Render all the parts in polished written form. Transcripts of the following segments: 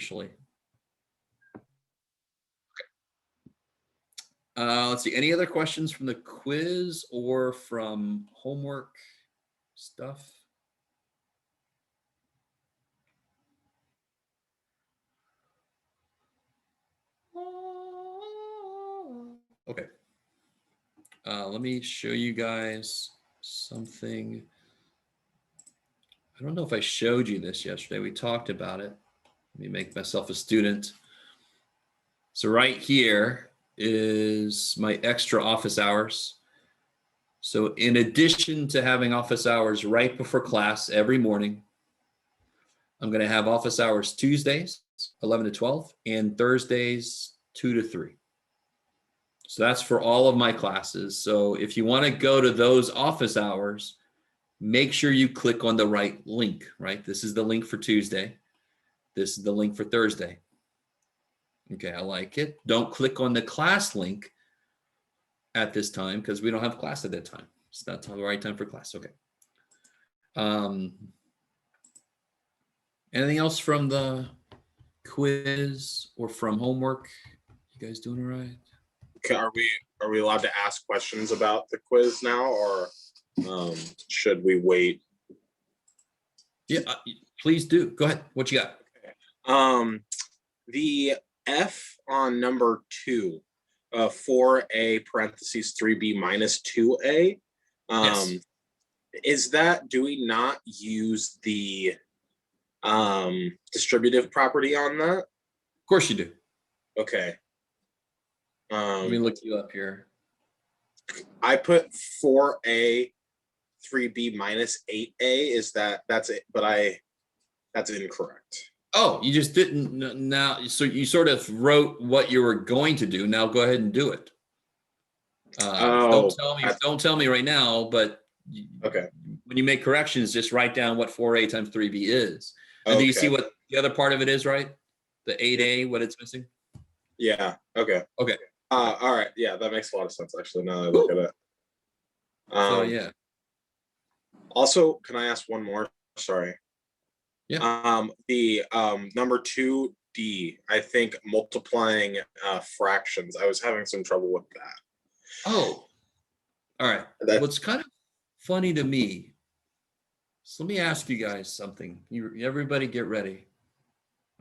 actually. Let's see, any other questions from the quiz or from homework stuff? Okay. Let me show you guys something. I don't know if I showed you this yesterday. We talked about it. Let me make myself a student. So right here is my extra office hours. So in addition to having office hours right before class every morning, I'm going to have office hours Tuesdays, 11 to 12, and Thursdays, 2 to 3. So that's for all of my classes. So if you want to go to those office hours, make sure you click on the right link, right? This is the link for Tuesday. This is the link for Thursday. Okay, I like it. Don't click on the class link at this time because we don't have class at that time. It's not the right time for class. Okay. Anything else from the quiz or from homework? You guys doing all right? Okay, are we allowed to ask questions about the quiz now, or should we wait? Yeah, please do. Go ahead. What you got? The F on number 2, 4A parentheses 3B minus 2A. Yes. Is that, do we not use the distributive property on that? Of course you do. Okay. Let me look you up here. I put 4A 3B minus 8A. Is that's it? But that's incorrect. Oh, you just didn't now. So you sort of wrote what you were going to do. Now go ahead and do it. Don't tell me right now, but okay. When you make corrections, just write down what 4A times 3B is. And do you see what the other part of it is, right? The 8A, what it's missing? Yeah. Okay. Okay. All right. Yeah, that makes a lot of sense, actually, now that I look at it. So, yeah. Also, can I ask one more? Sorry. Yeah. The number 2D, I think multiplying fractions. I was having some trouble with that. Oh. All right. What's kind of funny to me, so let me ask you guys something. Everybody get ready.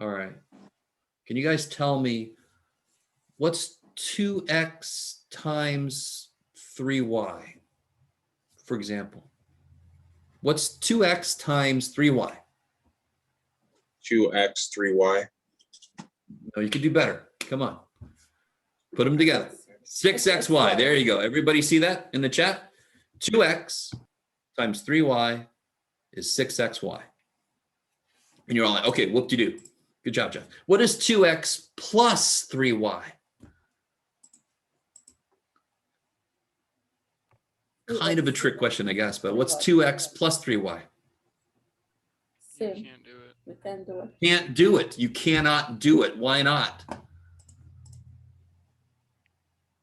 All right. Can you guys tell me what's 2x times 3y, for example? What's 2x times 3y? 2x, 3y. No, you could do better. Come on. Put them together. 6xy. There you go. Everybody see that in the chat? 2x times 3y is 6xy. And you're all like, okay, whoop-de-doo. Good job, Jeff. What is 2x plus 3y? Kind of a trick question, I guess, but what's 2x plus 3y? You can't do it. We can do it. Can't do it. You cannot do it. Why not?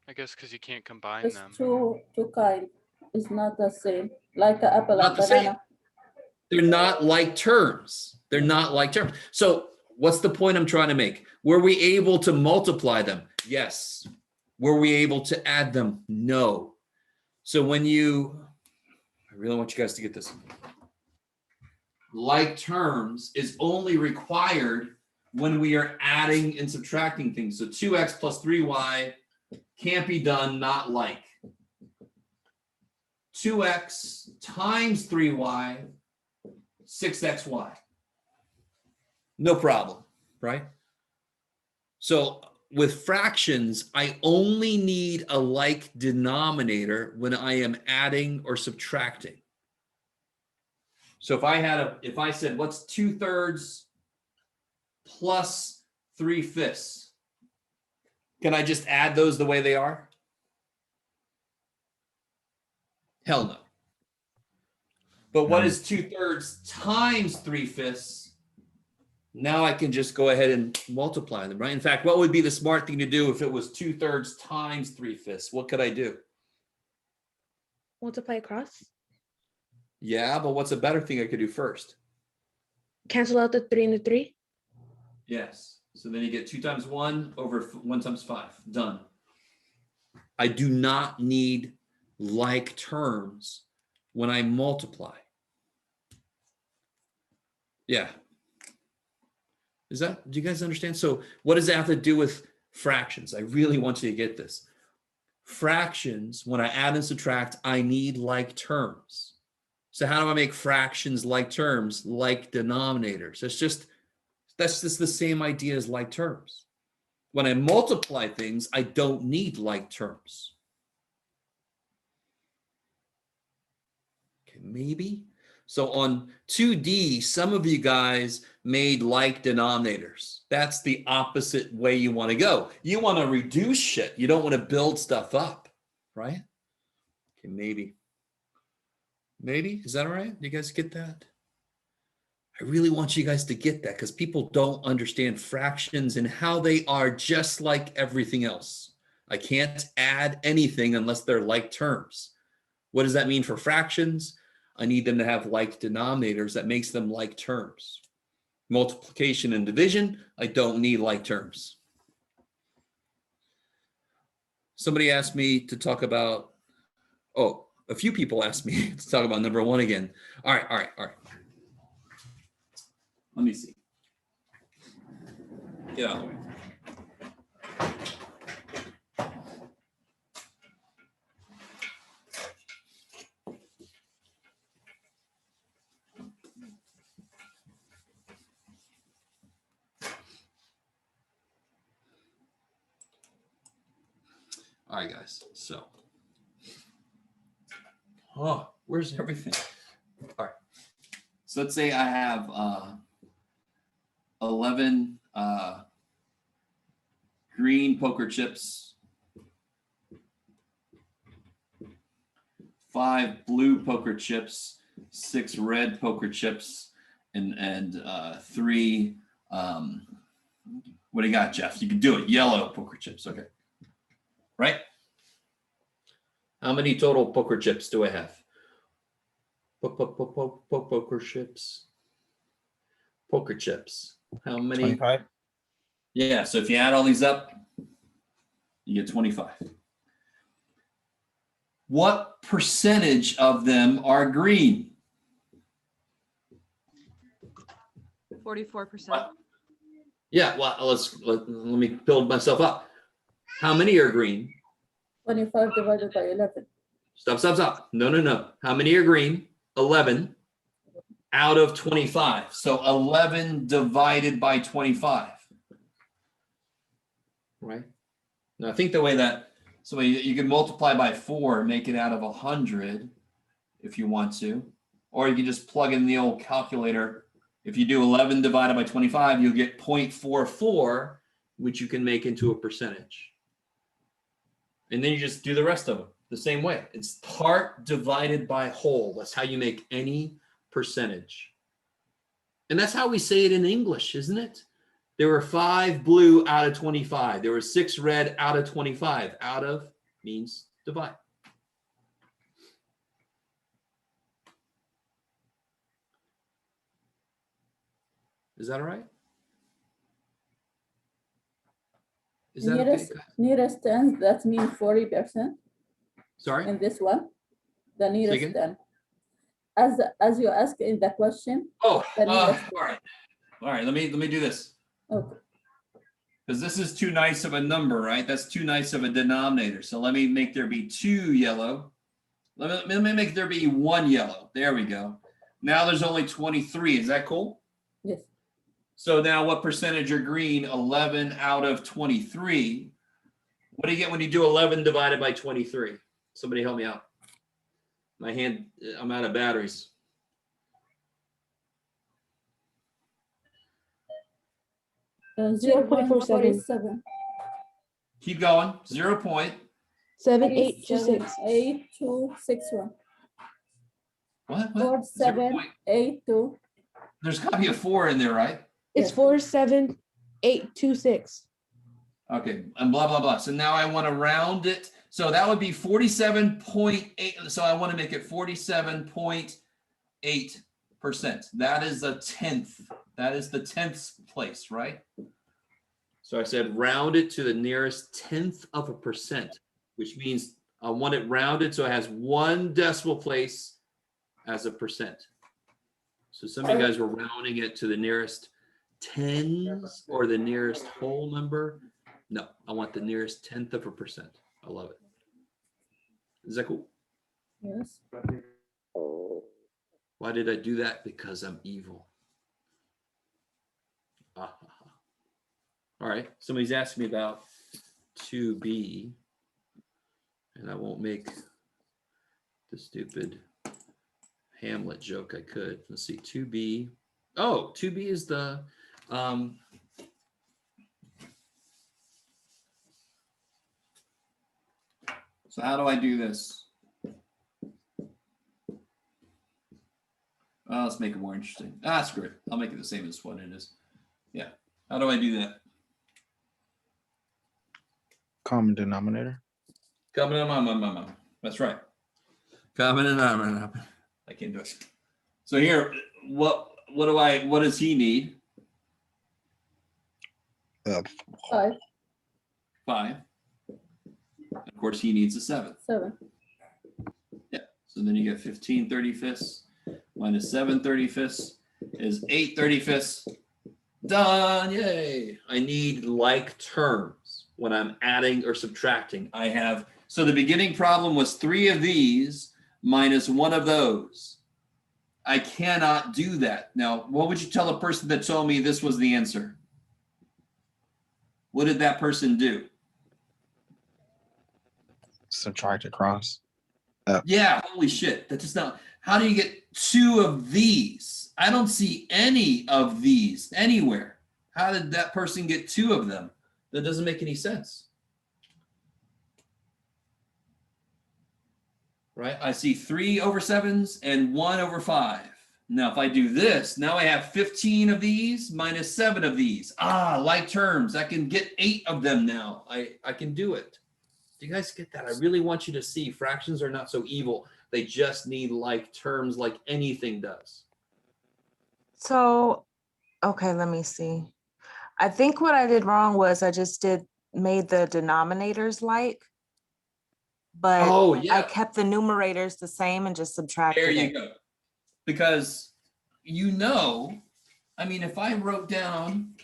I guess because you can't combine It's them. two kind. It's not the same. Like an apple Not and the same. banana. They're not like terms. They're not like terms. So what's the point I'm trying to make? Were we able to multiply them? Yes. Were we able to add them? No. So when I really want you guys to get this. Like terms is only required when we are adding and subtracting things. So 2x plus 3y can't be done not like. 2x times 3y, 6xy. No problem, right? So with fractions, I only need a like denominator when I am adding or subtracting. So if I said, what's 2/3 plus 3/5? Can I just add those the way they are? Hell no. But what is 2/3 times 3/5? Now I can just go ahead and multiply them, right? In fact, what would be the smart thing to do if it was 2/3 times 3/5? What could I do? Multiply across. Yeah, but what's a better thing I could do first? Cancel out the 3 and the 3. Yes. So then you get 2 times 1 over 1 times 5. Done. I do not need like terms when I multiply. Yeah. Do you guys understand? So what does that have to do with fractions? I really want you to get this. Fractions, when I add and subtract, I need like terms. So how do I make fractions like terms, like denominators? That's just the same idea as like terms. When I multiply things, I don't need like terms. Okay, maybe. So on 2D, some of you guys made like denominators. That's the opposite way you want to go. You want to reduce shit. You don't want to build stuff up, right? Okay, maybe. Maybe? Is that all right? You guys get that? I really want you guys to get that because people don't understand fractions and how they are just like everything else. I can't add anything unless they're like terms. What does that mean for fractions? I need them to have like denominators that makes them like terms. Multiplication and division, I don't need like terms. Somebody asked me to talk about, a few people asked me to talk about number 1 again. All right. Let me see. Get out of the way. All right, guys. So, where's everything? All right. So let's say I have 11 green poker chips, 5 blue poker chips, 6 red poker chips, and 3. What do you got, Jeff? You can do it. Yellow poker chips. Okay. Right? How many total poker chips do I have? Poker chips. Poker chips. How many? 25. Yeah, so if you add all these up, you get 25. What percentage of them are green? 44%. Yeah, well, let me build myself up. How many are green? 25 divided by 11. Stop. No. How many are green? 11 out of 25. So 11 divided by 25. Right? Now I think the way that, so you can multiply by 4, make it out of 100 if you want to, or you can just plug in the old calculator. If you do 11 divided by 25, you'll get 0.44, which you can make into a percentage. And then you just do the rest of them the same way. It's part divided by whole. That's how you make any percentage. And that's how we say it in English, isn't it? There were 5 blue out of 25. There were 6 red out of 25. Out of means divide. Is that all right? Is that okay? Nearest 10, that means 40%. Sorry? In this one, the nearest again? 10. As you ask in the question. Oh, the nearest all right. Let me do this. Okay. Because this is too nice of a number, right? That's too nice of a denominator. So let me make there be 2 yellow. Let me make there be 1 yellow. There we go. Now there's only 23. Is that cool? Yes. So now what percentage are green? 11 out of 23. What do you get when you do 11 divided by 23? Somebody help me out. My hand, I'm out of batteries. Uh, 0.47. Keep going. 0.7. 7826. 8261. What? 4782. There's got to be a 4 in there, right? It's 47826. Okay, and blah, blah, blah. So now I want to round it. So that would be 47.8. So I want to make it 47.8 percent. That is a 10th. That is the 10th place, right? So I said round it to the nearest 10th of a percent, which means I want it rounded so it has 1 decimal place as a percent. So some of you guys were rounding it to the nearest tens or the nearest whole number. No, I want the nearest 10th of a percent. I love it. Is that cool? Yes. Why did I do that? Because I'm evil. Ah. All right, somebody's asking me about 2b, and I won't make the stupid Hamlet joke I could. Let's see, 2b. Oh, 2b is the, so how do I do this? Let's make it more interesting. Screw it. I'll make it the same as what it is. Yeah. How do I do that? Common denominator. That's right. Common denominator. I can't do it. So here, what does he need? 5, 5. Of course, he needs a 7. 7. Yeah. So then you get 15 35ths minus 7 35ths is 8 35ths. Done. Yay. I need like terms when I'm adding or subtracting. I have, so the beginning problem was 3 of these minus 1 of those. I cannot do that. Now, what would you tell a person that told me this was the answer? What did that person do? Subtract across. Yeah, holy shit. That does not, how do you get 2 of these? I don't see any of these anywhere. How did that person get 2 of them? That doesn't make any sense. Right? I see 3 over 7s and 1 over 5. Now, if I do this, now I have 15 of these minus 7 of these. Like terms. I can get 8 of them now. I can do it. Do you guys get that? I really want you to see fractions are not so evil. They just need like terms like anything does. So, okay, let me see. I think what I did wrong was I just made the denominators like, but Oh, yeah. I kept the numerators the same and just subtracted There you it. go. Because I mean, if I wrote down,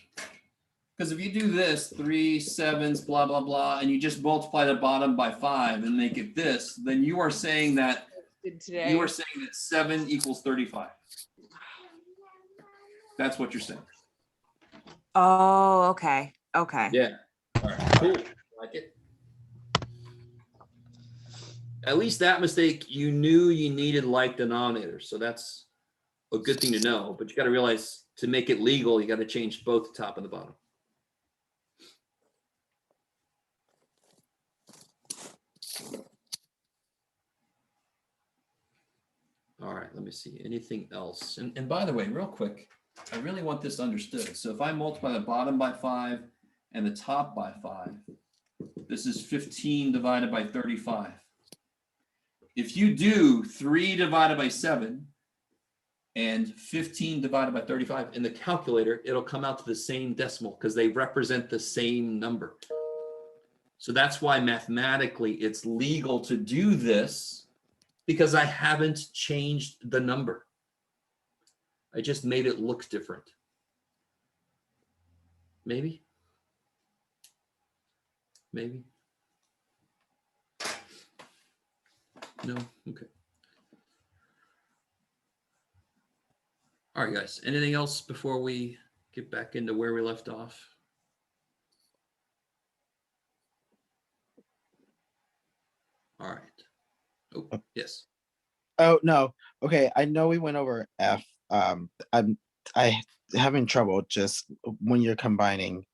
because if you do this, 3 7s, blah, blah, blah, and you just multiply the bottom by 5 and make it this, then you are saying that Today. 7 equals 35. That's what you're saying. Oh, okay. Okay. Yeah. All right. Cool. Like it. At least that mistake, you knew you needed like denominators. So that's a good thing to know. But you got to realize to make it legal, you got to change both the top and the bottom. All right, let me see. Anything else? And by the way, real quick, I really want this understood. So if I multiply the bottom by 5 and the top by 5, this is 15 divided by 35. If you do 3 divided by 7 and 15 divided by 35 in the calculator, it'll come out to the same decimal because they represent the same number. So that's why mathematically it's legal to do this, because I haven't changed the number. I just made it look different. Maybe? Maybe? No? Okay. All right, guys. Anything else before we get back into where we left off? All right. Oh, yes. Oh no. Okay, I know we went over F. I'm having trouble just when you're combining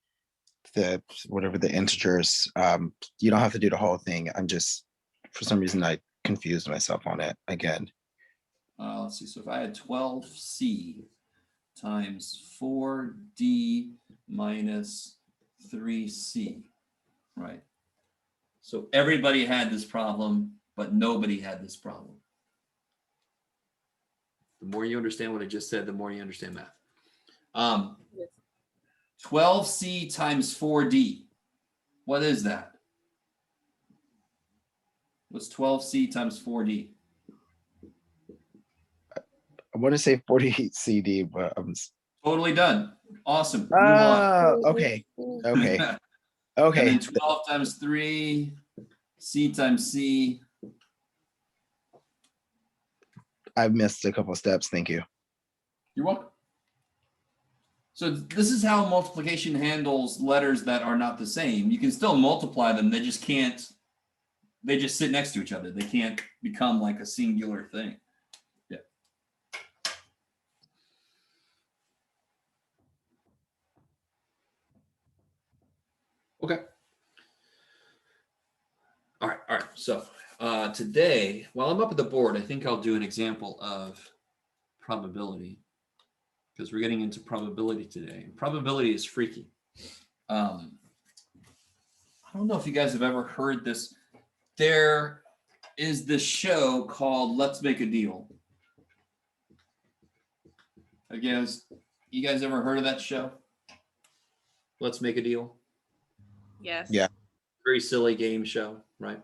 the whatever the integers. You don't have to do the whole thing. I'm just for some reason I confused myself on it again. Let's see. So if I had 12c times 4d minus 3c, right? So everybody had this problem, but nobody had this problem. The more you understand what I just said, the more you understand math. Yes. 12C times 4D. What is that? What's 12C times 4D? I want to say 40 CD, but I'm. Totally done. Awesome. Move on. Okay. Okay. And Okay. then 12 times 3, C times C. I missed a couple steps. Thank you. You're welcome. So this is how multiplication handles letters that are not the same. You can still multiply them. They just can't, they just sit next to each other. They can't become like a singular thing. Yeah. Okay. All right. So today, while I'm up at the board, I think I'll do an example of probability because we're getting into probability today. Probability is freaky. I don't know if you guys have ever heard this. There is this show called Let's Make a Deal. You guys ever heard of that show? Let's Make a Deal. Yes. Yeah. Very silly game show, right?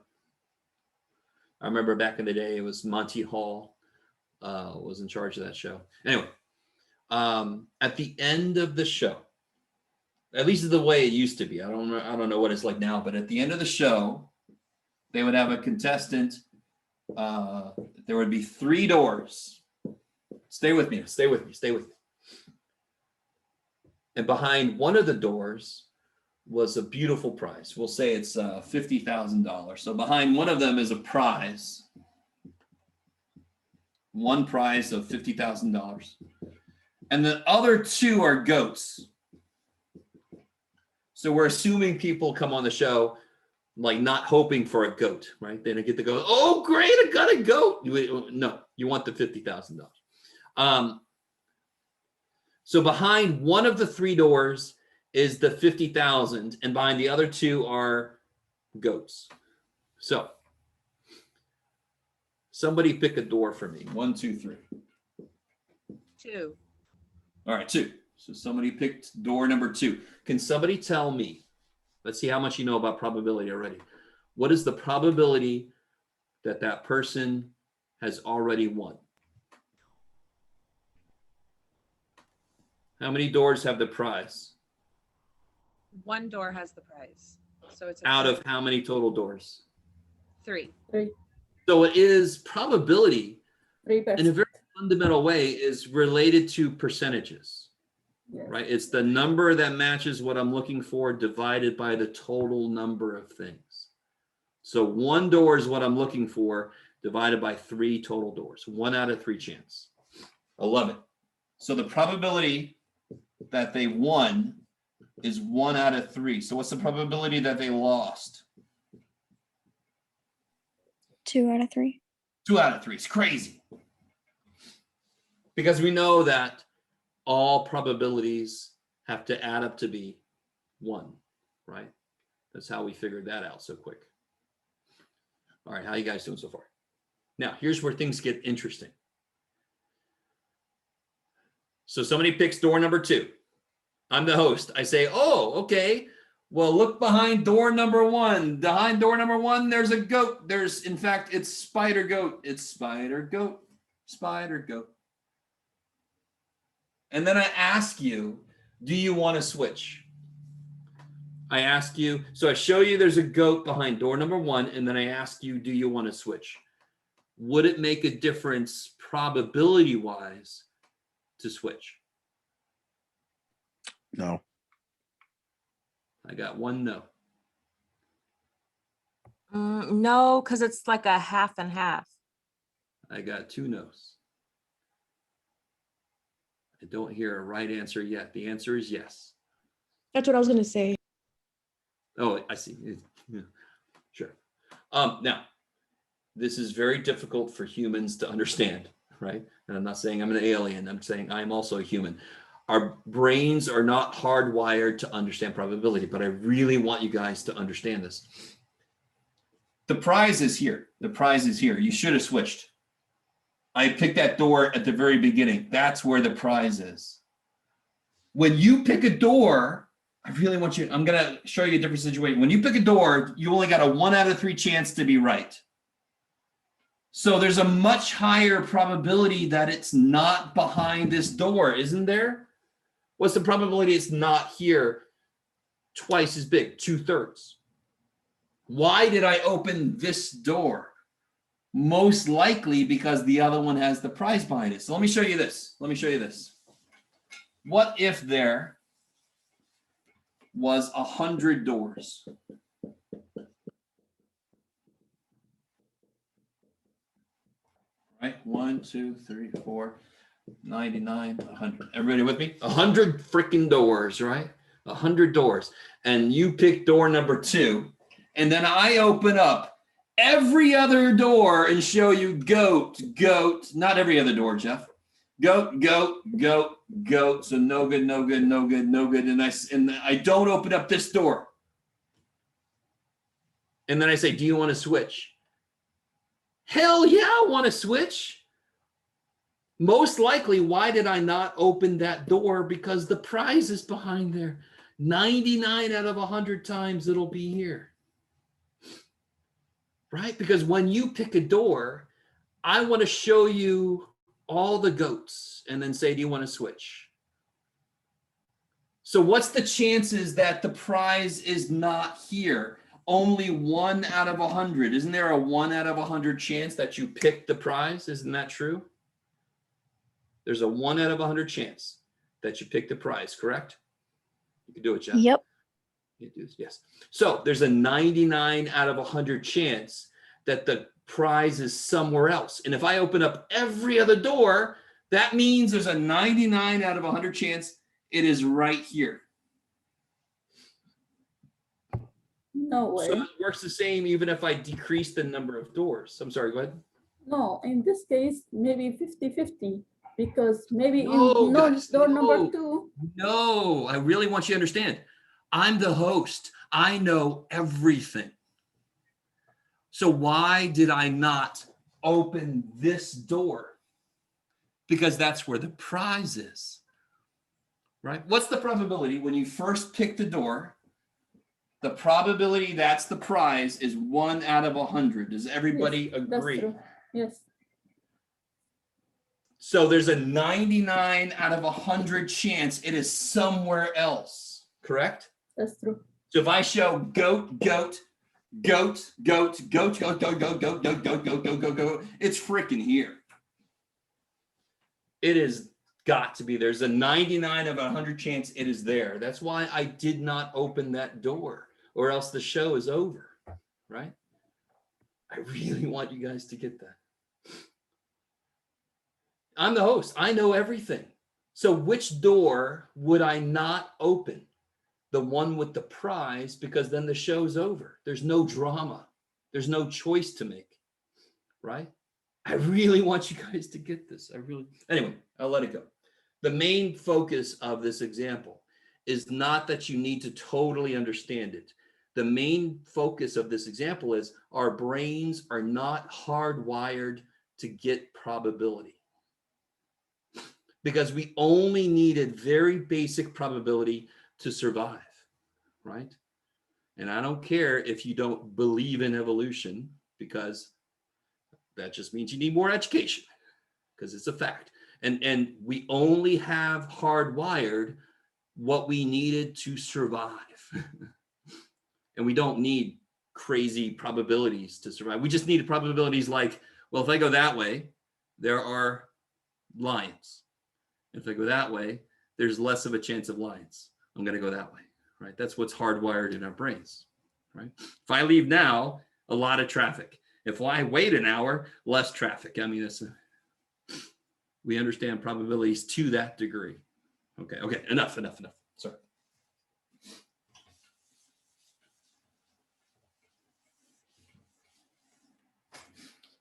I remember back in the day, it was Monty Hall was in charge of that show. Anyway, at the end of the show, at least the way it used to be, I don't know what it's like now, but at the end of the show, they would have a contestant. There would be 3 doors. Stay with me. And behind one of the doors was a beautiful prize. We'll say it's $50,000. So behind one of them is a prize. One prize of $50,000. And the other 2 are goats. So we're assuming people come on the show like not hoping for a goat, right? They don't get to go, oh, great, I got a goat. No, you want the $50,000. So behind one of the 3 doors is the 50,000, and behind the other 2 are goats. So somebody pick a door for me. 1, 2, 3. 2. All right, 2. So somebody picked door number 2. Can somebody tell me, let's see how much you know about probability already. What is the probability that that person has already won? How many doors have the prize? 1 door has the prize. So it's a Out of how many total doors? 3. 3. So it is probability 3%. in a very fundamental way is related to percentages, Yes. right? It's the number that matches what I'm looking for divided by the total number of things. So 1 door is what I'm looking for divided by 3 total doors. 1 out of 3 chance. I love it. So the probability that they won is 1 out of 3. So what's the probability that they lost? 2 out of 3. 2 out of 3. It's crazy. Because we know that all probabilities have to add up to be 1, right? That's how we figured that out so quick. All right, how you guys doing so far? Now, here's where things get interesting. So somebody picks door number 2. I'm the host. I say, oh, okay. Well, look behind door number 1. Behind door number 1, there's a goat. In fact, it's spider goat. It's spider goat, spider goat. And then I ask you, do you want to switch? I ask you, so I show you there's a goat behind door number 1, and then I ask you, do you want to switch? Would it make a difference probability-wise to switch? No. I got 1 no. No, because it's like a half and half. I got 2 no's. I don't hear a right answer yet. The answer is yes. That's what I was gonna say. Oh, I see. Yeah, sure. Now, this is very difficult for humans to understand, right? And I'm not saying I'm an alien. I'm saying I'm also a human. Our brains are not hardwired to understand probability, but I really want you guys to understand this. The prize is here. The prize is here. You should have switched. I pick that door at the very beginning. That's where the prize is. When you pick a door, I really want you, I'm going to show you a different situation. When you pick a door, you only got a 1 out of 3 chance to be right. So there's a much higher probability that it's not behind this door, isn't there? What's the probability it's not here? Twice as big, 2/3. Why did I open this door? Most likely because the other one has the prize behind it. So let me show you this. Let me show you this. What if there was 100 doors? Right? 1, 2, 3, 4, 99, 100. Everybody with me? 100 freaking doors, right? 100 doors. And you pick door number 2. And then I open up every other door and show you goat, goat. Not every other door, Jeff. Goat, goat, goat, goat. So no good, no good, no good, no good. And I don't open up this door. And then I say, do you want to switch? Hell yeah, I want to switch. Most likely, why did I not open that door? Because the prize is behind there. 99 out of 100 times it'll be here. Right? Because when you pick a door, I want to show you all the goats and then say, do you want to switch? So what's the chances that the prize is not here? Only 1 out of 100. Isn't there a 1 out of 100 chance that you pick the prize? Isn't that true? There's a 1 out of 100 chance that you pick the prize, correct? You can do it, Jeff. Yep. You do, yes. So there's a 99 out of 100 chance that the prize is somewhere else. And if I open up every other door, that means there's a 99 out of 100 chance it is right here. No way. So it works the same even if I decrease the number of doors. I'm sorry, go ahead. No, in this case, maybe 50-50, because maybe No, in guys, door no. number 2. No, I really want you to understand. I'm the host. I know everything. So why did I not open this door? Because that's where the prize is, right? What's the probability when you first pick the door? The probability that's the prize is 1 out of 100. Does everybody That's agree? true. Yes. So there's a 99 out of 100 chance it is somewhere else, correct? That's true. So if I show goat, goat, goat, goat, goat, goat, goat, goat, goat, goat, goat, goat, goat, goat, goat, it's freaking here. It is got to be. There's a 99 of 100 chance it is there. That's why I did not open that door, or else the show is over, right? I really want you guys to get that. I'm the host. I know everything. So which door would I not open? The one with the prize, because then the show's over. There's no drama. There's no choice to make, right? I really want you guys to get this. Anyway, I'll let it go. The main focus of this example is not that you need to totally understand it. The main focus of this example is our brains are not hardwired to get probability, because we only needed very basic probability to survive, right? And I don't care if you don't believe in evolution, because that just means you need more education, because it's a fact. And we only have hardwired what we needed to survive. And we don't need crazy probabilities to survive. We just need probabilities like, well, if I go that way, there are lions. If I go that way, there's less of a chance of lions. I'm going to go that way, right? That's what's hardwired in our brains, right? If I leave now, a lot of traffic. If I wait an hour, less traffic. I mean, we understand probabilities to that degree. Okay, enough. Sorry.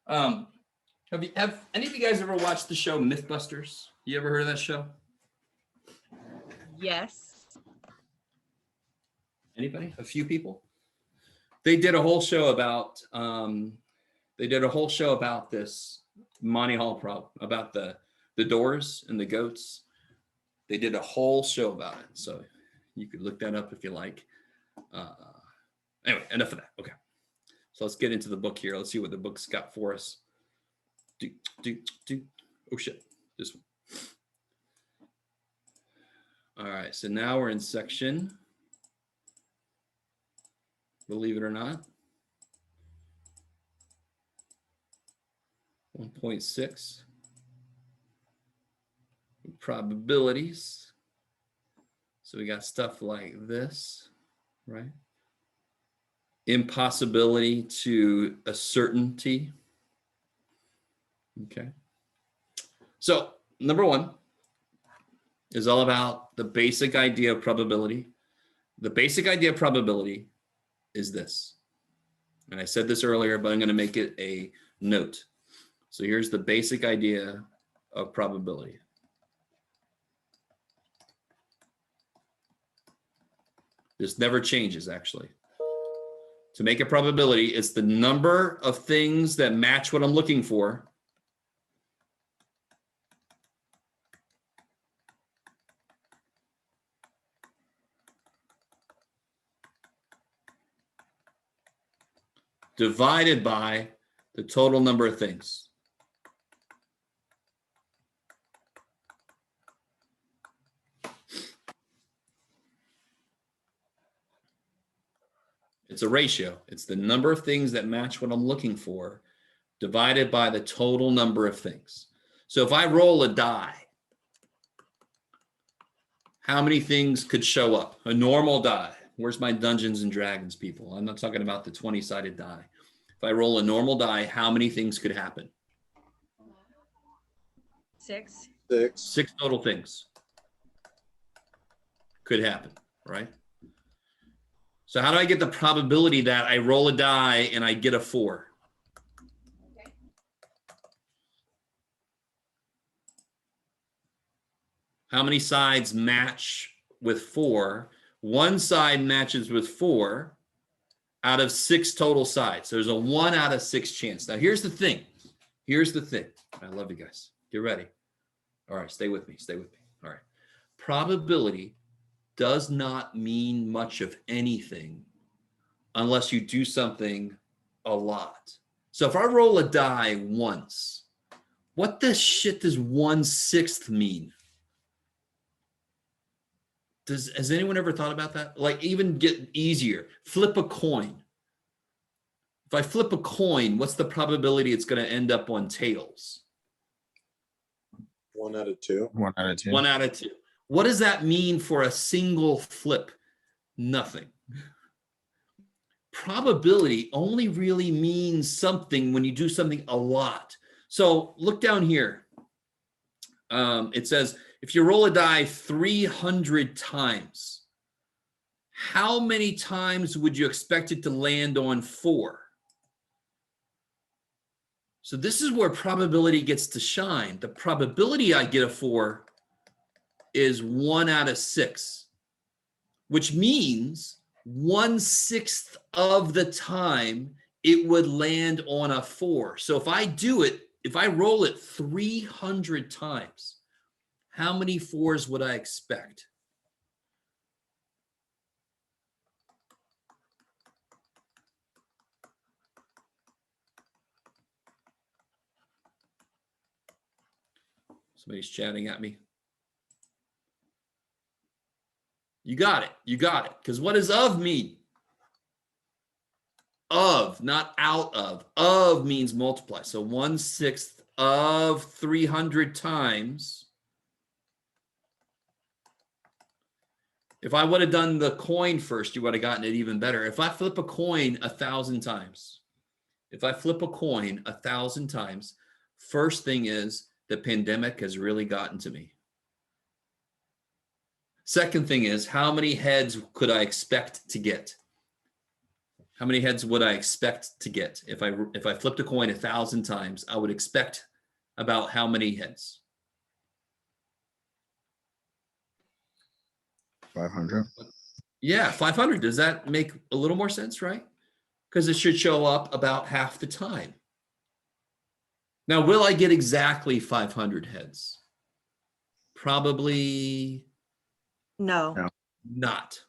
Have any of you guys ever watched the show Mythbusters? You ever heard of that show? Yes. Anybody? A few people? They did a whole show about this Monty Hall problem about the doors and the goats. They did a whole show about it, so you could look that up if you like. Anyway, enough of that. Okay, so let's get into the book here. Let's see what the book's got for us. Oh shit, this one. All right, so now we're in section, believe it or not, 1.6, probabilities. So we got stuff like this, right? Impossibility to a certainty. Okay. So number one is all about the basic idea of probability. The basic idea of probability is this. And I said this earlier, but I'm going to make it a note. So here's the basic idea of probability. This never changes, actually. To make a probability, it's the number of things that match what I'm looking for divided by the total number of things. It's a ratio. It's the number of things that match what I'm looking for divided by the total number of things. So if I roll a die, how many things could show up? A normal die. Where's my Dungeons and Dragons people? I'm not talking about the 20-sided die. If I roll a normal die, how many things could happen? 6. 6 total things could happen, right? So how do I get the probability that I roll a die and I get a 4? Okay. How many sides match with 4? One side matches with 4 out of 6 total sides. There's a 1 out of 6 chance. Now here's the thing. Here's the thing. I love you guys. Get ready. All right, stay with me. Stay with me. All right. Probability does not mean much of anything unless you do something a lot. So if I roll a die once, what the shit does 1/6 mean? Has anyone ever thought about that? Like, even get easier, flip a coin. If I flip a coin, what's the probability it's going to end up on tails? 1 out of 2. 1 out of 2. 1 out of 2. What does that mean for a single flip? Nothing. Probability only really means something when you do something a lot. So look down here. It says, if you roll a die 300 times, how many times would you expect it to land on 4? So this is where probability gets to shine. The probability I get a 4 is 1 out of 6, which means 1/6 of the time it would land on a 4. So if I do it, if I roll it 300 times, how many 4s would I expect? Somebody's chatting at me. You got it. You got it. Because what does of mean? Of, not out of. Of means multiply. So 1/6 of 300 times. If I would have done the coin first, you would have gotten it even better. If I flip a coin 1,000 times, if I flip a coin 1,000 times, first thing is the pandemic has really gotten to me. Second thing is, how many heads could I expect to get? How many heads would I expect to get? If I flipped a coin 1,000 times, I would expect about how many heads? 500. Yeah, 500. Does that make a little more sense, right? Because it should show up about half the time. Now, will I get exactly 500 heads? Probably No. not.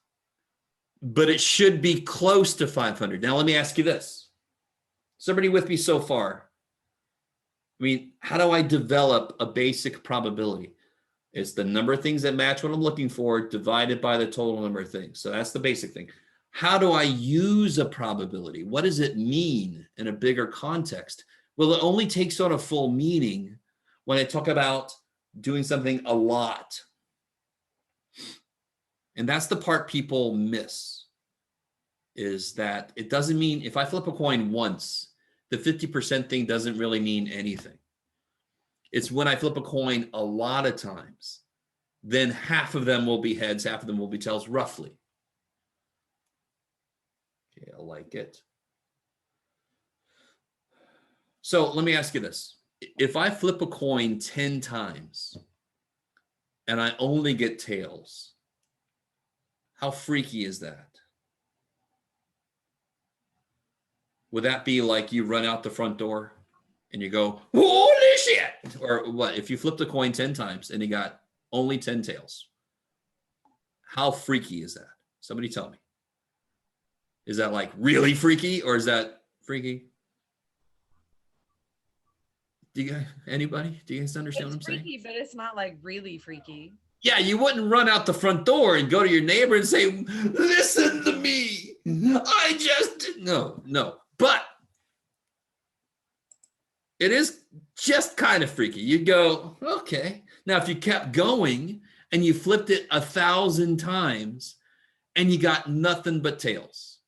But it should be close to 500. Now, let me ask you this. Somebody with me so far? I mean, how do I develop a basic probability? It's the number of things that match what I'm looking for divided by the total number of things. So that's the basic thing. How do I use a probability? What does it mean in a bigger context? Well, it only takes on a full meaning when I talk about doing something a lot. And that's the part people miss, is that it doesn't mean if I flip a coin once, the 50% thing doesn't really mean anything. It's when I flip a coin a lot of times, then half of them will be heads, half of them will be tails, roughly. Okay, I like it. So let me ask you this. If I flip a coin 10 times and I only get tails, how freaky is that? Would that be like you run out the front door and you go, holy shit? Or what? If you flipped a coin 10 times and you got only 10 tails, how freaky is that? Somebody tell me. Is that like really freaky or is that freaky? Do you guys, anybody? Do you guys understand what I'm saying? Freaky, but it's not like really freaky. Yeah, you wouldn't run out the front door and go to your neighbor and say, listen to me. I just, no. But it is just kind of freaky. You'd go, okay. Now, if you kept going and you flipped it 1,000 times and you got nothing but tails,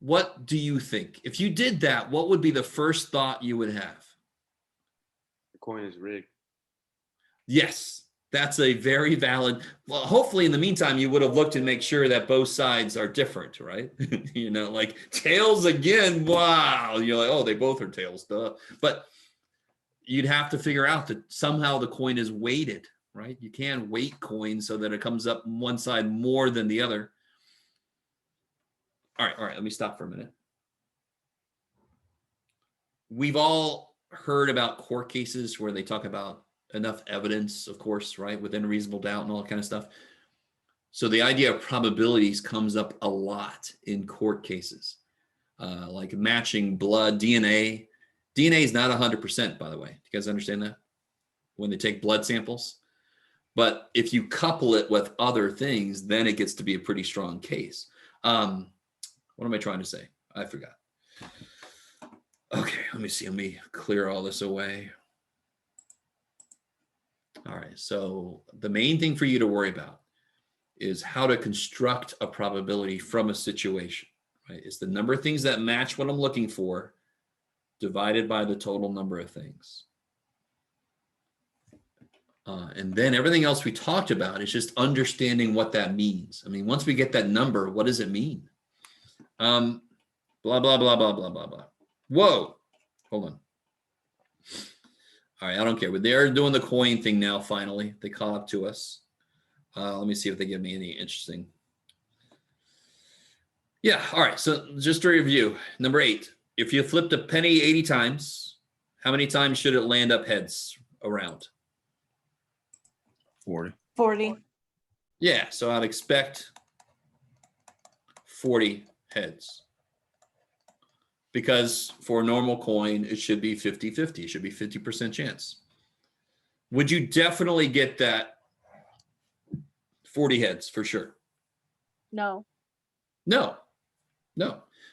what do you think? If you did that, what would be the first thought you would have? The coin is rigged. Yes, that's a very valid. Well, hopefully in the meantime, you would have looked and make sure that both sides are different, right? You know, like tails again. Wow. You're like, oh, they both are tails, duh. But you'd have to figure out that somehow the coin is weighted, right? You can weight coins so that it comes up one side more than the other. All right. Let me stop for a minute. We've all heard about court cases where they talk about enough evidence, of course, right? Within a reasonable doubt and all that kind of stuff. So the idea of probabilities comes up a lot in court cases, like matching blood, DNA. DNA is not 100%, by the way. Do you guys understand that? When they take blood samples. But if you couple it with other things, then it gets to be a pretty strong case. What am I trying to say? I forgot. Okay, let me see. Let me clear all this away. All right, so the main thing for you to worry about is how to construct a probability from a situation, right? It's the number of things that match what I'm looking for divided by the total number of things. And then everything else we talked about is just understanding what that means. I mean, once we get that number, what does it mean? Blah, blah, blah, blah, blah, blah, blah. Whoa, hold on. All right, I don't care, but they're doing the coin thing now, finally. They call up to us. Let me see if they give me any interesting. Yeah, all right, so just to review. Number 8, if you flipped a penny 80 times, how many times should it land up heads around? 40. Yeah, so I'd expect 40 heads. Because for a normal coin, it should be 50-50. It should be 50% chance. Would you definitely get that 40 heads for sure? No. No.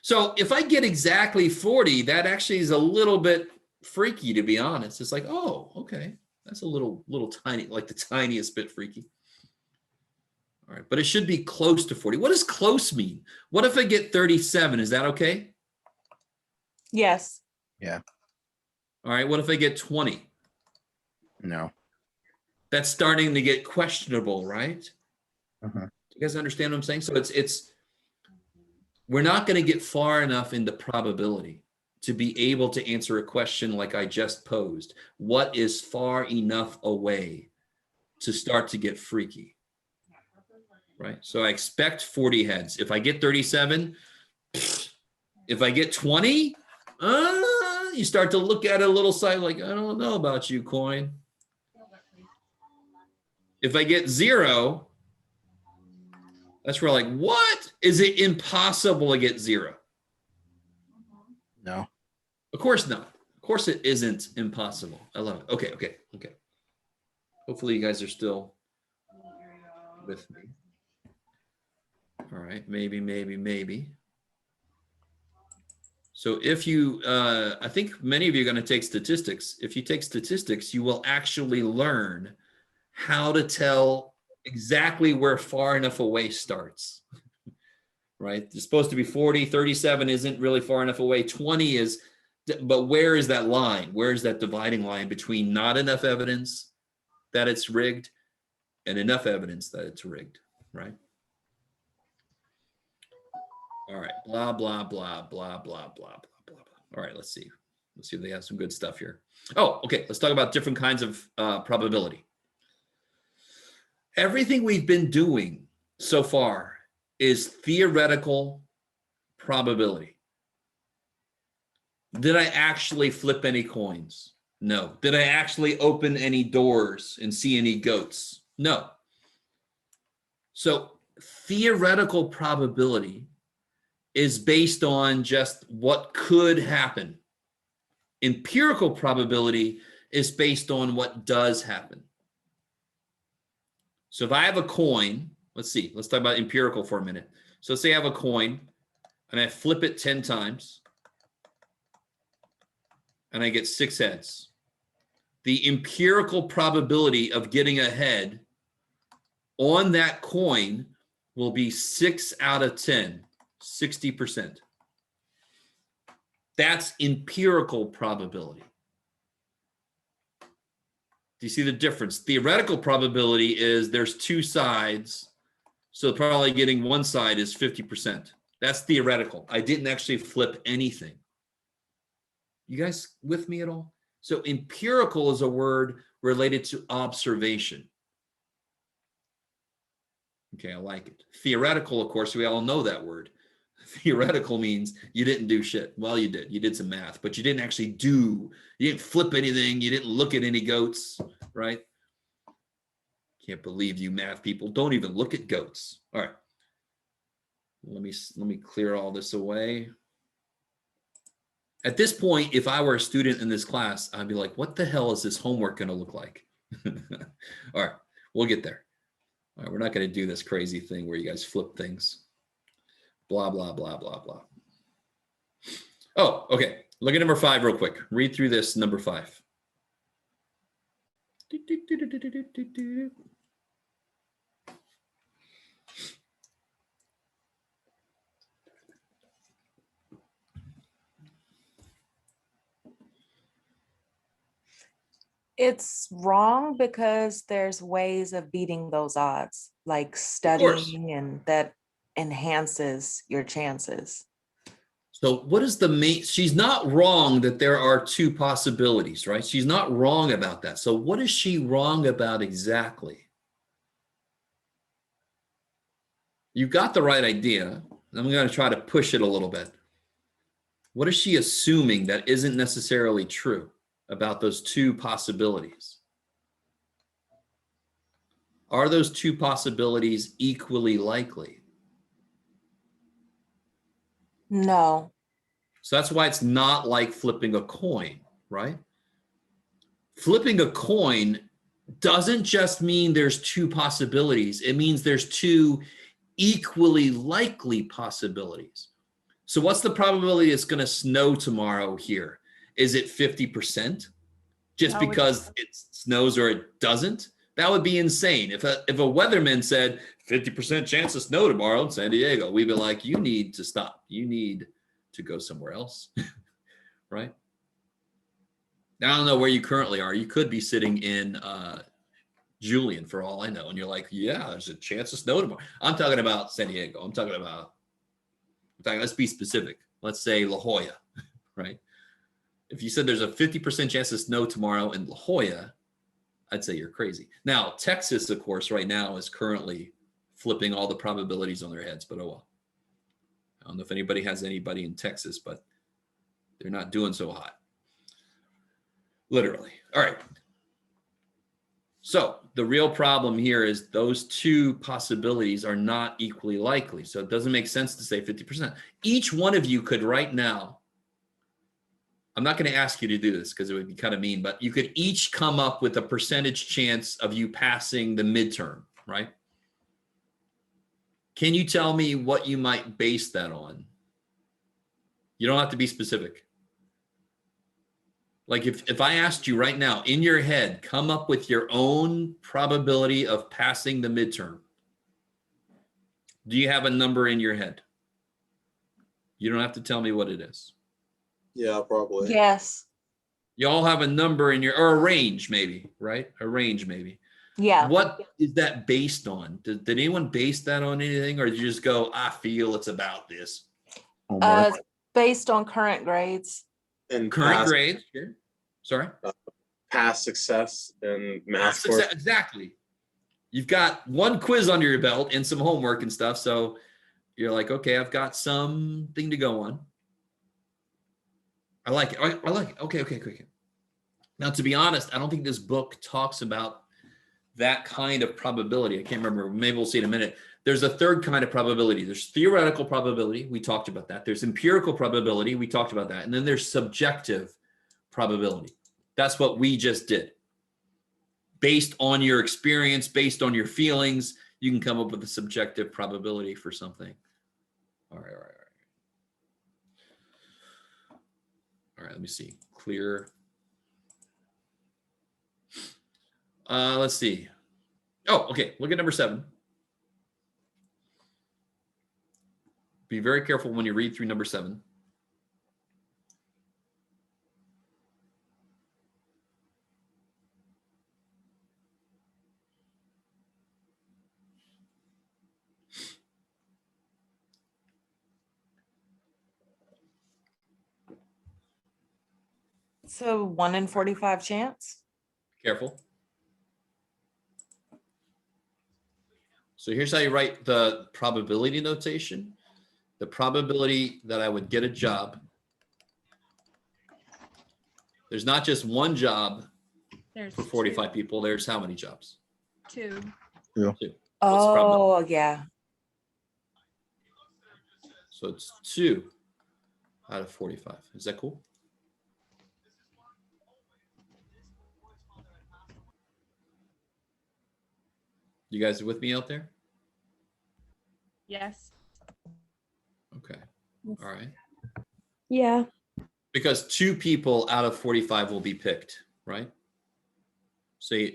So if I get exactly 40, that actually is a little bit freaky, to be honest. It's like, oh, okay. That's a little tiny, like the tiniest bit freaky. All right, but it should be close to 40. What does close mean? What if I get 37? Is that okay? Yes. Yeah. All right, what if I get 20? No. That's starting to get questionable, right? Uh-huh. Do you guys understand what I'm saying? So it's we're not going to get far enough into probability to be able to answer a question like I just posed. What is far enough away to start to get freaky? Right? So I expect 40 heads. If I get 37, if I get 20, You start to look at it a little side like, I don't know about you, coin. If I get 0, that's where like, what? Is it impossible to get 0? No. Of course not. Of course it isn't impossible. I love it. Okay. Hopefully you guys are still with me. All right, maybe. So if you, I think many of you are going to take statistics. If you take statistics, you will actually learn how to tell exactly where far enough away starts, right? It's supposed to be 40, 37 isn't really far enough away. 20 is, but where is that line? Where is that dividing line between not enough evidence that it's rigged and enough evidence that it's rigged, right? All right, blah, blah, blah, blah, blah, blah, blah, blah. All right, let's see. Let's see if they have some good stuff here. Oh, okay, let's talk about different kinds of probability. Everything we've been doing so far is theoretical probability. Did I actually flip any coins? No. Did I actually open any doors and see any goats? No. So theoretical probability is based on just what could happen. Empirical probability is based on what does happen. So if I have a coin, let's talk about empirical for a minute. So say I have a coin and I flip it 10 times and I get 6 heads. The empirical probability of getting a head on that coin will be 6 out of 10, 60%. That's empirical probability. Do you see the difference? Theoretical probability is there's 2 sides, so probably getting one side is 50%. That's theoretical. I didn't actually flip anything. You guys with me at all? So empirical is a word related to observation. Okay, I like it. Theoretical, of course, we all know that word. Theoretical means you didn't do shit. Well, you did. You did some math, but you didn't actually you didn't flip anything. You didn't look at any goats, right? Can't believe you math people don't even look at goats. All right. Let me clear all this away. At this point, if I were a student in this class, I'd be like, what the hell is this homework going to look like? All right, we'll get there. All right, we're not going to do this crazy thing where you guys flip things. Blah, blah, blah, blah, blah. Oh, okay. Look at number 5 real quick. Read through this, number 5. It's wrong because there's ways of beating those odds, like studying, and that enhances your chances. So what is the main, she's not wrong that there are 2 possibilities, right? She's not wrong about that. So what is she wrong about exactly? You got the right idea. I'm going to try to push it a little bit. What is she assuming that isn't necessarily true about those 2 possibilities? Are those 2 possibilities equally likely? No. So that's why it's not like flipping a coin, right? Flipping a coin doesn't just mean there's 2 possibilities. It means there's 2 equally likely possibilities. So what's the probability it's going to snow tomorrow here? Is it 50%? Just because it snows or it doesn't? That would be insane. If a weatherman said 50% chance of snow tomorrow in San Diego, we'd be like, you need to stop. You need to go somewhere else, right? Now, I don't know where you currently are. You could be sitting in Julian for all I know. And you're like, yeah, there's a chance of snow tomorrow. I'm talking about San Diego. I'm talking, let's be specific. Let's say La Jolla, right? If you said there's a 50% chance of snow tomorrow in La Jolla, I'd say you're crazy. Now, Texas, of course, right now is currently flipping all the probabilities on their heads, but oh well. I don't know if anybody has anybody in Texas, but they're not doing so hot. Literally. All right. So the real problem here is those two possibilities are not equally likely. So it doesn't make sense to say 50%. Each one of you could right now, I'm not going to ask you to do this because it would be kind of mean, but you could each come up with a percentage chance of you passing the midterm, right? Can you tell me what you might base that on? You don't have to be specific. Like if I asked you right now in your head, come up with your own probability of passing the midterm. Do you have a number in your head? You don't have to tell me what it is. Yeah, probably. Yes. You all have a number in your, or a range maybe, right? A range maybe. Yeah. What is that based on? Did anyone base that on anything, or did you just go, I feel it's about this? Homework. Based on current grades. And Current past, grades? Sure. Sorry? past success in math Success, course. exactly. You've got one quiz under your belt and some homework and stuff. So you're like, okay, I've got something to go on. I like it. I like it. Okay. Now, to be honest, I don't think this book talks about that kind of probability. I can't remember. Maybe we'll see in a minute. There's a third kind of probability. There's theoretical probability. We talked about that. There's empirical probability. We talked about that. And then there's subjective probability. That's what we just did. Based on your experience, based on your feelings, you can come up with a subjective probability for something. All right. All right, let me see. Clear. Let's see. Oh, okay. Look at number 7. Be very careful when you read through number 7. So 1 in 45 chance. Careful. So here's how you write the probability notation. The probability that I would get a job. There's not just one job There's for 45 people. There's how many jobs? 2. 2. What's the probability? Oh, yeah. So it's 2 out of 45. Is that cool? You guys with me out there? Yes. Okay. Yes. All right. Yeah. Because 2 people out of 45 will be picked, right? So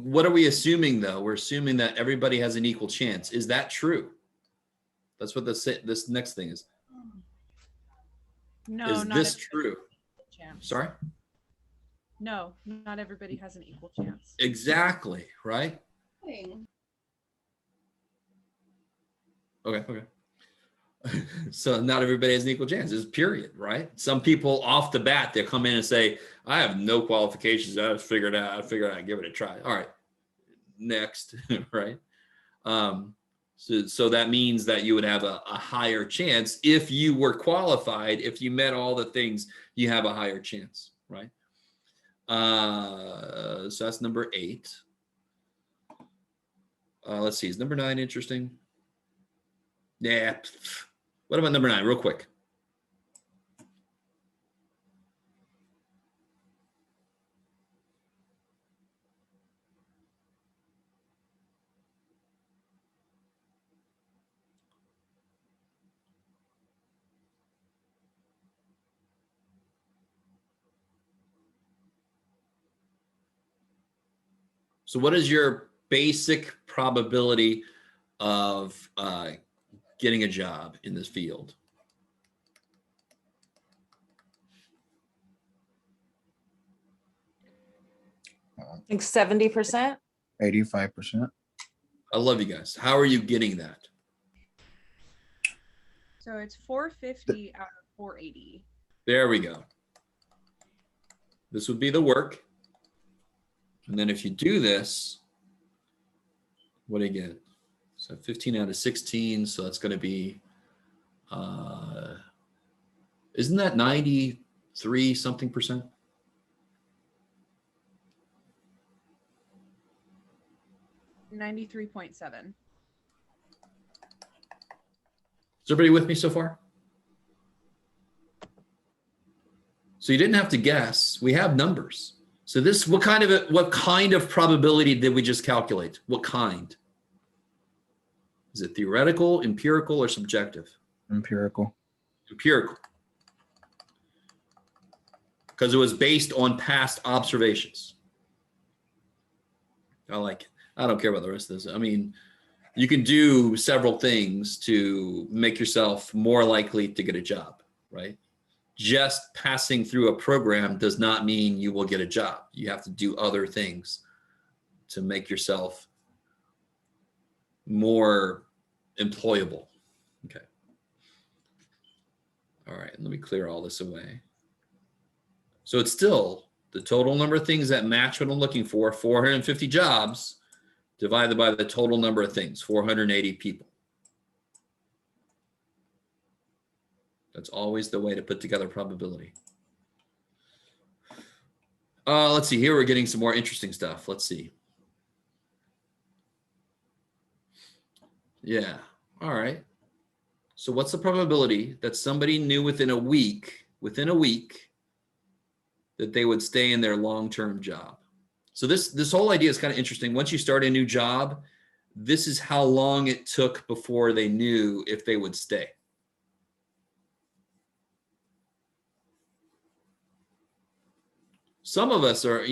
what are we assuming though? We're assuming that everybody has an equal chance. Is that true? That's what this next thing is. No, Is not this everybody true? has an equal chance. Sorry? No, not everybody has an equal chance. Exactly, right? Okay. So not everybody has an equal chance. It's period, right? Some people off the bat, they'll come in and say, I have no qualifications. I figured out, give it a try. All right, next, right? So that means that you would have a higher chance if you were qualified, if you met all the things, you have a higher chance, right? So that's number 8. Let's see, is number 9 interesting? Yeah. What about number 9, real quick? So what is your basic probability of getting a job in this field? I think 70%. 85%. I love you guys. How are you getting that? So it's 450 out of 480. There we go. This would be the work. And then if you do this, what do you get? So 15 out of 16. So that's going to be, isn't that 93 something percent? 93.7. Is everybody with me so far? So you didn't have to guess. We have numbers. So this, what kind of probability did we just calculate? What kind? Is it theoretical, empirical, or subjective? Empirical. Empirical. Because it was based on past observations. I like it. I don't care about the rest of this. I mean, you can do several things to make yourself more likely to get a job, right? Just passing through a program does not mean you will get a job. You have to do other things to make yourself more employable. Okay. All right, let me clear all this away. So it's still the total number of things that match what I'm looking for, 450 jobs, divided by the total number of things, 480 people. That's always the way to put together probability. Let's see, here we're getting some more interesting stuff. Let's see. Yeah, all right. So what's the probability that somebody knew within a week, that they would stay in their long-term job? So this whole idea is kind of interesting. Once you start a new job, this is how long it took before they knew if they would stay. Some of us are,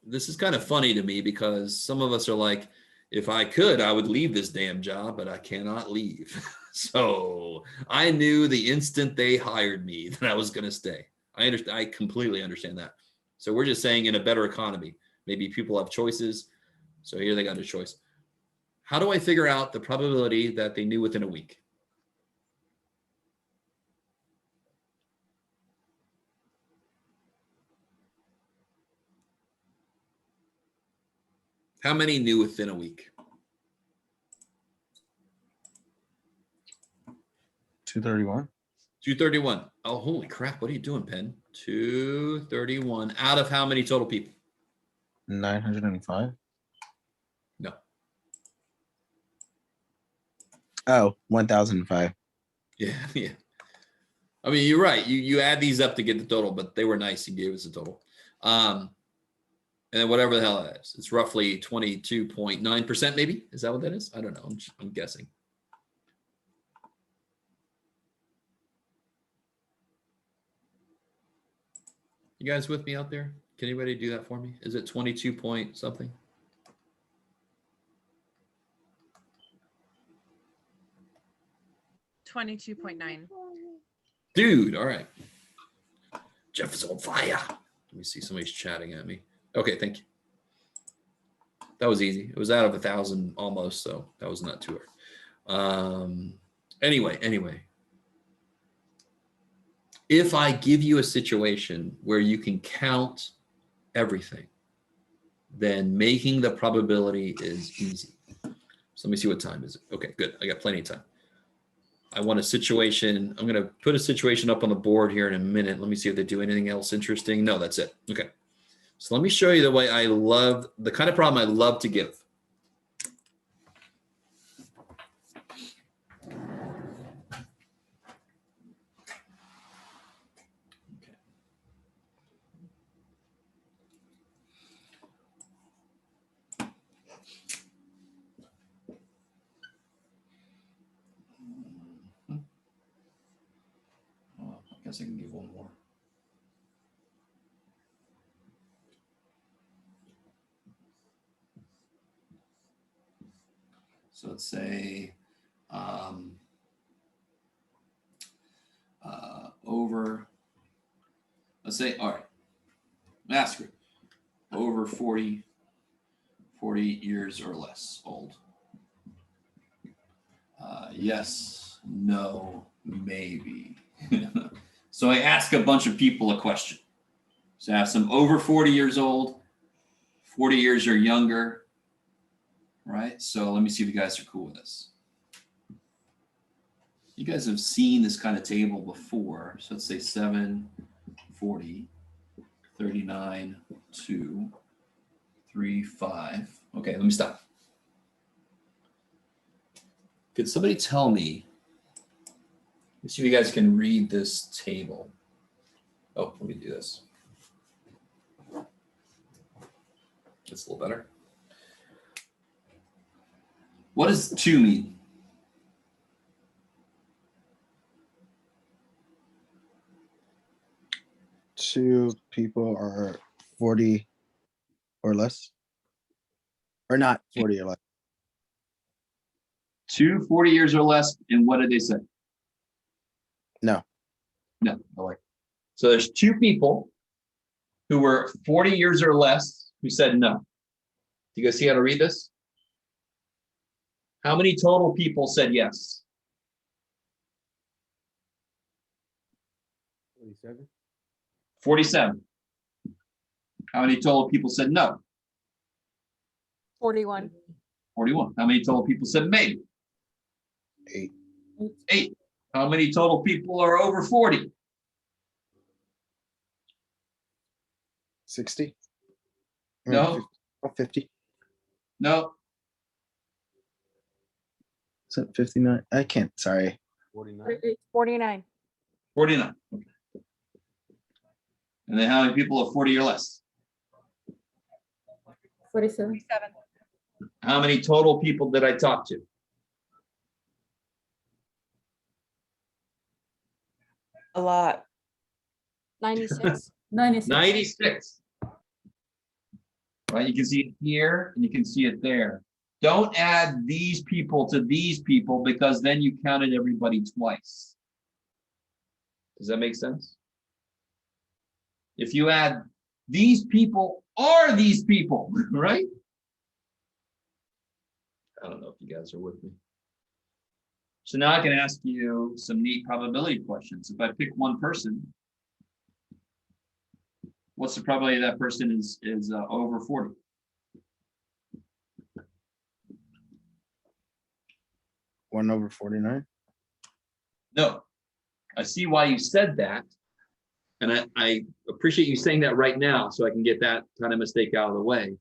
this is kind of funny to me because some of us are like, if I could, I would leave this damn job, but I cannot leave. So I knew the instant they hired me that I was going to stay. I completely understand that. So we're just saying in a better economy, maybe people have choices. So here they got a choice. How do I figure out the probability that they knew within a week? How many knew within a week? 231. 231. Oh, holy crap. What are you doing, Penn? 231 out of how many total people? 905. No. Oh, 1005. Yeah. I mean, you're right. You add these up to get the total, but they were nice and gave us a total. And then whatever the hell that is, it's roughly 22.9% maybe. Is that what that is? I don't know. I'm guessing. You guys with me out there? Can anybody do that for me? Is it 22 point something? $22.9. Dude, all right. Jeff is on fire. Let me see. Somebody's chatting at me. Okay, thank you. That was easy. It was out of 1,000 almost, so that was not too hard. Anyway. If I give you a situation where you can count everything, then making the probability is easy. So let me see what time is it. Okay, good. I got plenty of time. I want a situation. I'm going to put a situation up on the board here in a minute. Let me see if they do anything else interesting. No, that's it. Okay. So let me show you the way the kind of problem I love to give. Okay. Oh, I guess I can give one more. So let's say let's say, all right, ask her, over 40 years or less old. Yes, no, maybe. So I ask a bunch of people a question. So I have some over 40 years old, 40 years or younger, right? So let me see if you guys are cool with this. You guys have seen this kind of table before. So let's say 7, 40, 39, 2, 3, 5. Okay, let me stop. Could somebody tell me? Let's see if you guys can read this table. Oh, let me do this. That's a little better. What does 2 mean? Two people are 40 or less, or not 40 or less. 2 40 years or less, and what did they say? No. No. All right. So there's 2 people who were 40 years or less who said no. Do you guys see how to read this? How many total people said yes? 47. 47. How many total people said no? 41. 41. How many total people said maybe? 8. 8. How many total people are over 40? 60. No. 50. No. Is it 59? I can't, sorry. 49. 49. 49. Okay. And then how many people are 40 or less? 47. 47. How many total people did I talk to? A lot. 96. 96. 96. Right, you can see it here and you can see it there. Don't add these people to these people because then you counted everybody twice. Does that make sense? If you add these people are these people, right? I don't know if you guys are with me. So now I can ask you some neat probability questions. If I pick one person, what's the probability that person is over 40? One over 49. No. I see why you said that. And I appreciate you saying that right now so I can get that kind of mistake out of the way.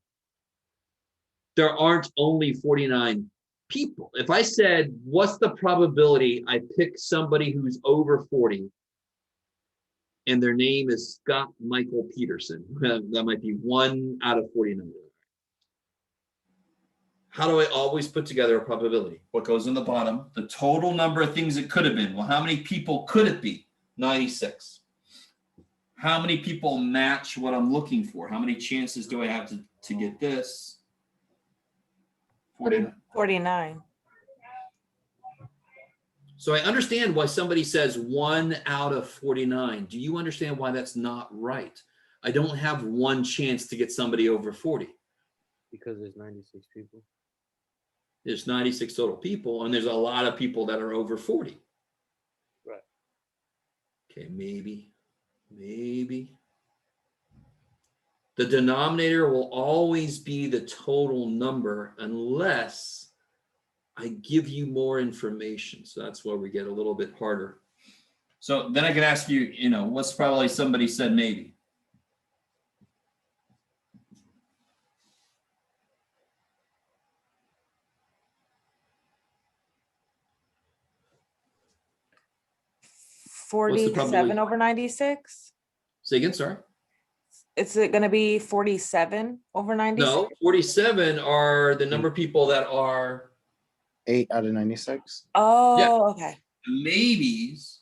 There aren't only 49 people. If I said, what's the probability I pick somebody who's over 40 and their name is Scott Michael Peterson, that might be 1 out of 49. How do I always put together a probability? What goes in the bottom? The total number of things it could have been. Well, how many people could it be? 96. How many people match what I'm looking for? How many chances do I have to get this? 49. 49. So I understand why somebody says 1 out of 49. Do you understand why that's not right? I don't have one chance to get somebody over 40. Because there's 96 people. There's 96 total people, and there's a lot of people that are over 40. Right. Okay, maybe. The denominator will always be the total number unless I give you more information. So that's where we get a little bit harder. So then I can ask you, what's probably somebody said maybe? What's the 47 probability? over 96. Say again, sorry. Is it going to be 47 over 96? No, 47 are the number of people that are 8 out of 96. Oh, okay. maybes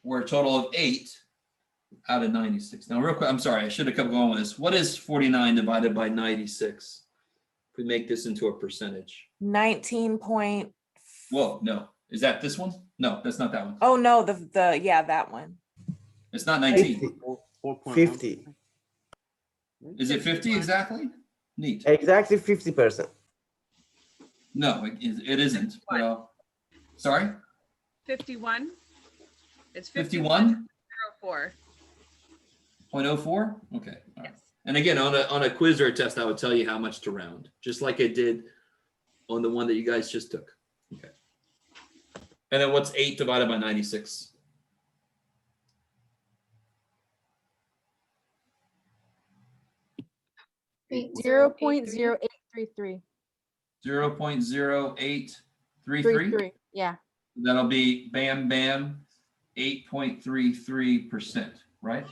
were a total of 8 out of 96. Now, real quick, I'm sorry, I should have kept going with this. What is 49 divided by 96? If we make this into a percentage. 19 point. Whoa, no. Is that this one? No, that's not that one. Oh no, yeah, that one. It's not 19. 50. Is it 50 exactly? Neat. Exactly 50%. No, it isn't. Well, sorry? 51. It's 51? 51.04. 0.04? Okay. All right. Yes. And again, on a quiz or a test, I would tell you how much to round, just like I did on the one that you guys just took. Okay. And then what's 8 divided by 96? .0833. 0.0833. 3, 3, 3? 3. Yeah. That'll be bam, bam, 8.33%, right?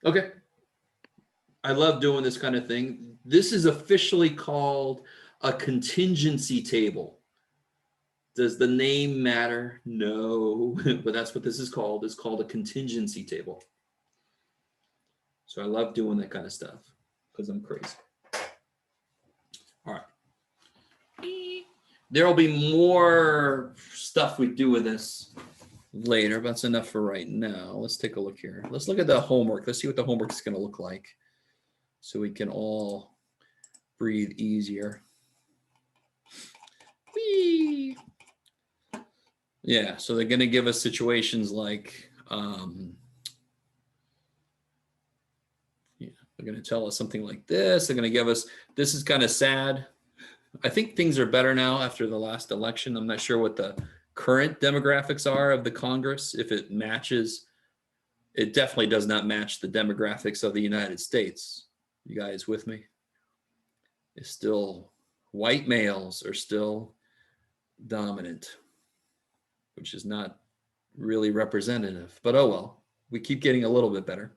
Okay. I love doing this kind of thing. This is officially called a contingency table. Does the name matter? No, but that's what this is called. It's called a contingency table. So I love doing that kind of stuff because I'm crazy. All right. There will be more stuff we do with this later, but that's enough for right now. Let's take a look here. Let's look at the homework. Let's see what the homework is going to look like so we can all breathe easier. Whee! Yeah, so they're going to give us situations like, yeah, they're going to tell us something like this. They're going to give us, this is kind of sad. I think things are better now after the last election. I'm not sure what the current demographics are of the Congress, if it matches. It definitely does not match the demographics of the United States. You guys with me? It's still, white males are still dominant, which is not really representative, but oh well, we keep getting a little bit better.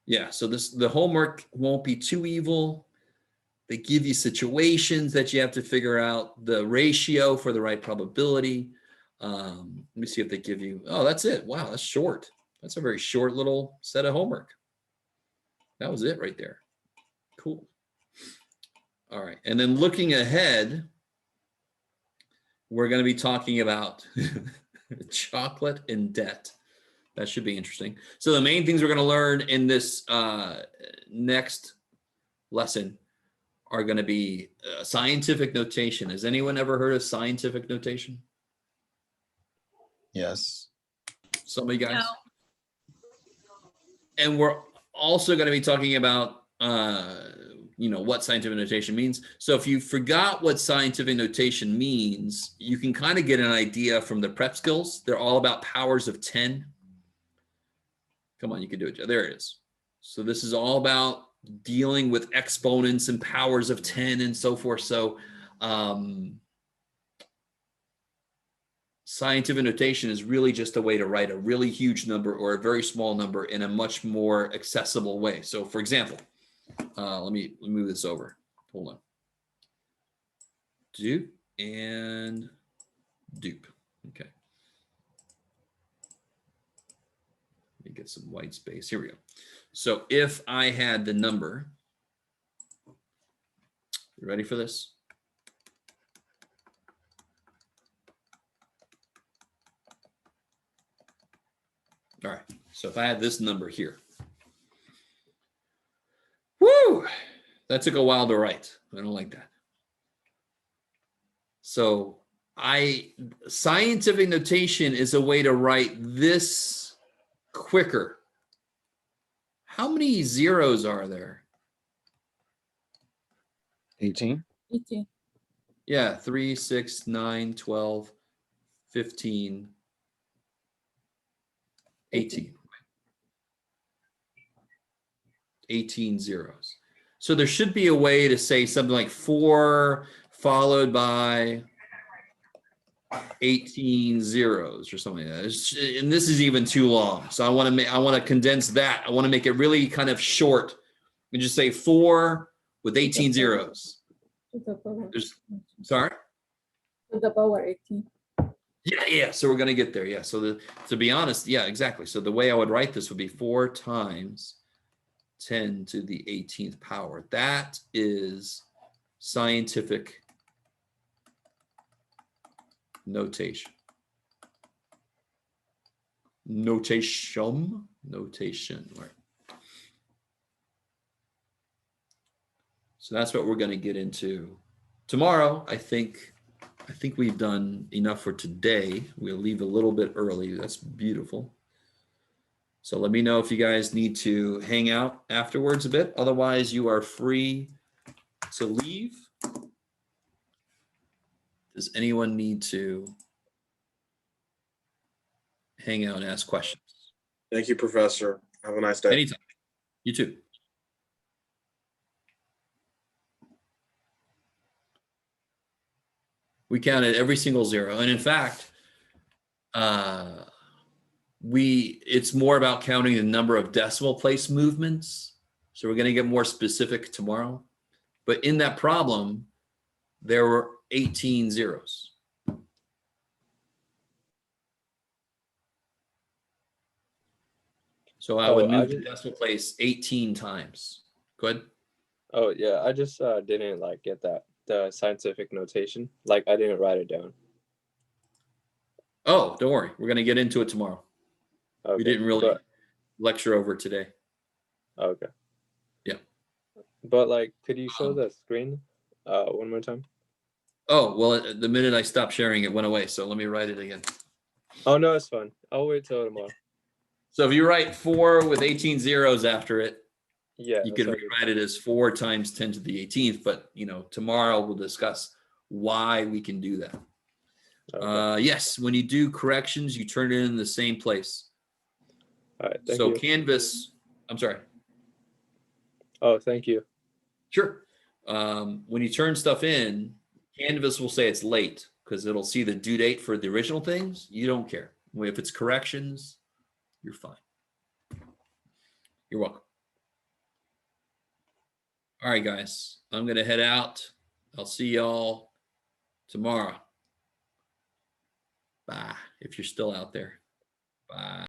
Yeah, so the homework won't be too evil. They give you situations that you have to figure out the ratio for the right probability. Let me see if they give you, oh, that's it. Wow, that's short. That's a very short little set of homework. That was it right there. Cool. All right, and then looking ahead, we're going to be talking about chocolate and debt. That should be interesting. So the main things we're going to learn in this next lesson are going to be scientific notation. Has anyone ever heard of scientific notation? Yes. Some of you guys? No. And we're also going to be talking about what scientific notation means. So if you forgot what scientific notation means, you can kind of get an idea from the prep skills. They're all about powers of 10. Come on, you can do it. There it is. So this is all about dealing with exponents and powers of 10 and so forth. So scientific notation is really just a way to write a really huge number or a very small number in a much more accessible way. So for example, let me move this over. Hold on. Dupe and dupe. Okay. Let me get some white space. Here we go. So if I had the number, you ready for this? All right. So if I had this number here, woo, that took a while to write. I don't like that. So scientific notation is a way to write this quicker. How many zeros are there? 18. 18. Yeah, 3, 6, 9, 12, 15, 18. 18 zeros. So there should be a way to say something like 4 followed by 18 zeros or something like that. And this is even too long. So I want to condense that. I want to make it really kind of short. And just say 4 with 18 zeros. To the power. Sorry? To the power 18. Yeah. So we're going to get there. Yeah. So to be honest, yeah, exactly. So the way I would write this would be 4 times 10 to the 18th power. That is scientific notation. Notation. Right. So that's what we're going to get into tomorrow. I think we've done enough for today. We'll leave a little bit early. That's beautiful. So let me know if you guys need to hang out afterwards a bit. Otherwise, you are free to leave. Does anyone need to hang out and ask questions? Thank you, Professor. Have a nice day. Anytime. You too. We counted every single zero. And in fact, it's more about counting the number of decimal place movements. So we're going to get more specific tomorrow. But in that problem, there were 18 zeros. So I would move the decimal place 18 times. Go ahead. Oh yeah, I just didn't like get the scientific notation. Like I didn't write it down. Oh, don't worry. We're going to get into it tomorrow. Okay, We didn't really lecture over today. Okay. Yeah. But like, could you show the screen one more time? Oh, well, the minute I stopped sharing, it went away. So let me write it again. Oh no, it's fine. I'll wait till tomorrow. So if you write 4 with 18 zeros after it, Yeah, you can that's rewrite it as 4 times 10 to the 18th. But tomorrow we'll discuss why we can do that. okay. Yes, when you do corrections, you turn it in the same place. All right. Thank So you. Canvas, I'm sorry. Oh, thank you. Sure. When you turn stuff in, Canvas will say it's late because it'll see the due date for the original things. You don't care. If it's corrections, you're fine. You're welcome. All right, guys. I'm going to head out. I'll see y'all tomorrow. Bye. If you're still out there. Bye.